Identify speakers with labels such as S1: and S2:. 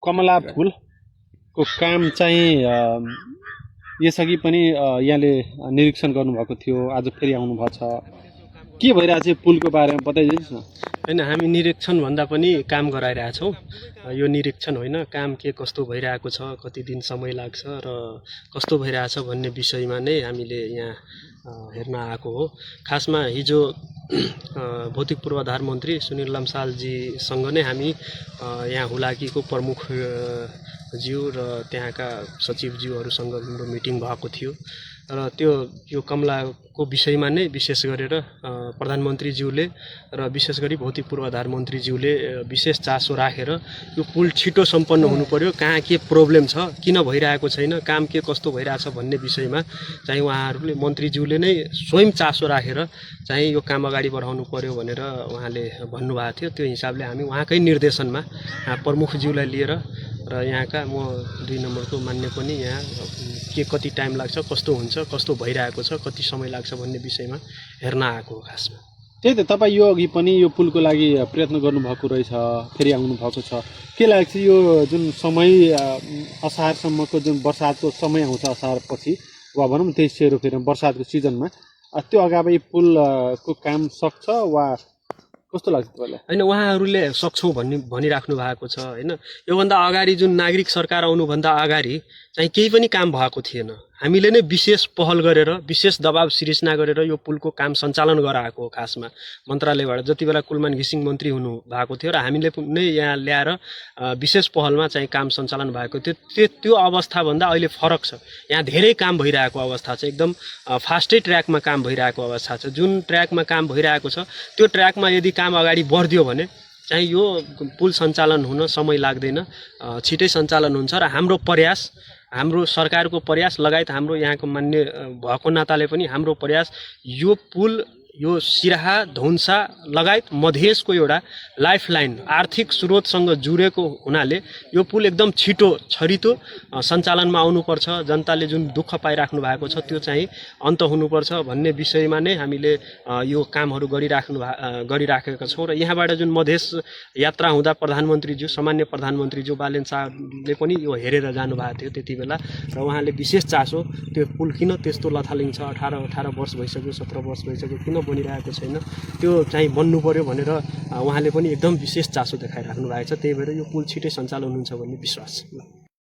S1: कमला फुलको काम चाहिँ यसअघि पनि यहाँले निरीक्षण गर्नुभएको थियो, आज फेरि आउनुभएको छ। के भइरहेछ पुलको बारेमा बताइदिनुहोस् न।
S2: हैन, हामी निरीक्षण भन्दा पनि काम गराइरहेछौँ। यो निरीक्षण होइन, काम के कस्तो भइरहेको छ, कति दिन समय लाग्छ र कस्तो भइरहेछ भन्ने विषयमा नै हामीले यहाँ हेर्न आएको हो। खासमा हिजो भौतिक पूर्वाधार मन्त्री सुनिल लम्सालजीसँग नै हामी यहाँ हुलाकीको प्रमुख ज्यू र त्यहाँका सचिवज्यूहरूसँग हाम्रो मिटिङ भएको थियो र यो कमलाको विषयमा नै विशेष गरेर प्रधानमन्त्रीज्यूले र विशेष गरी भौतिक पूर्वाधार मन्त्रीज्यूले विशेष चासो राखेर यो पुल छिटो सम्पन्न हुनु पर्यो, कहाँ के प्रब्लम छ, किन भइरहेको छैन, काम के कस्तो भइरहेछ भन्ने विषयमा चाहिँ उहाँहरूले मन्त्रीज्यूले नै स्वयं चासो राखेर चाहिँ यो काम अगाडि बढाउनु पर्यो भनेर उहाँले भन्नुभएको थियो। त्यो हिसाबले हामी उहाँकै निर्देशनमा प्रमुखज्यूलाई लिएर र यहाँका म 2 नम्बरको मान्य पनि यहाँ के कति टाइम लाग्छ, कस्तो हुन्छ, कस्तो भइरहेको छ, कति समय लाग्छ भन्ने विषयमा हेर्न आएको हो खासमा।
S1: त्यही त, तपाईँ यो अघि पनि यो पुलको लागि प्रयत्न गर्नुभएको रहेछ, फेरि आउनुभएको छ। के लाग्छ यो जुन समय असारसम्मको जुन बर्सातको समय आउँछ, असारपछि वा भनौँ 23 फेरि बर्सातको सिजनमा, त्यो अगाडि पुलको काम सक्छ वा कस्तो लाग्छ तपाईँलाई?
S2: हैन, उहाँहरूले सक्छौँ भनिराख्नु भएको छ हैन। योभन्दा अगाडि जुन नागरिक सरकार आउनुभन्दा अगाडि चाहिँ केही पनि काम भएको थिएन। हामीले नै विशेष पहल गरेर विशेष दबाब सिर्जना गरेर यो पुलको काम सञ्चालन गराएको हो। खासमा मन्त्रालयबाट जति बेला कुलमान घिसिङ मन्त्री हुनु भएको थियो र हामीले नै यहाँ ल्याएर विशेष पहलमा चाहिँ काम सञ्चालन भएको थियो। त्यो अवस्थाभन्दा अहिले फरक छ। यहाँ धेरै काम भइरहेको अवस्था छ, एकदम फास्टै ट्र्याकमा काम भइरहेको अवस्था छ। जुन ट्र्याकमा काम भइरहेको छ त्यो ट्र्याकमा यदि काम अगाडि बढ्दियो भने चाहिँ यो पुल सञ्चालन हुन समय लाग्दैन, छिटै सञ्चालन हुन्छ। र हाम्रो सरकारको प्रयास लगायत हाम्रो यहाँको मान्य भएको नाताले पनि हाम्रो प्रयास यो पुल, यो सिराहा धौन्सा लगायत मधेसको एउटा लाइफलाइन आर्थिक स्रोतसँग जुरेको हुनाले यो पुल एकदम छिटो छरितो सञ्चालनमा आउनुपर्छ। जनताले जुन दुःख पाइराख्नु भएको छ त्यो चाहिँ अन्त हुनुपर्छ भन्ने विषयमा नै हामीले यो कामहरू गरिराखेका छौँ। र यहाँबाट जुन मधेस यात्रा हुँदा प्रधानमन्त्रीज्यू, सामान्य प्रधानमन्त्रीज्यू बालेन शाहले पनि यो हेरेर जानुभएको थियो त्यति बेला, र उहाँले विशेष चासो त्यो पुल किन त्यस्तो लथालिङ छ, 18 वर्ष भइसक्यो, 17 वर्ष भइसक्यो, किन बनिरहेको छैन, त्यो चाहिँ बन्नु पर्यो भनेर उहाँले पनि एकदम विशेष चासो देखाइराख्नु भएको छ। त्यही भएर यो पुल छिटै सञ्चालन हुन्छ भन्ने विश्वास छ।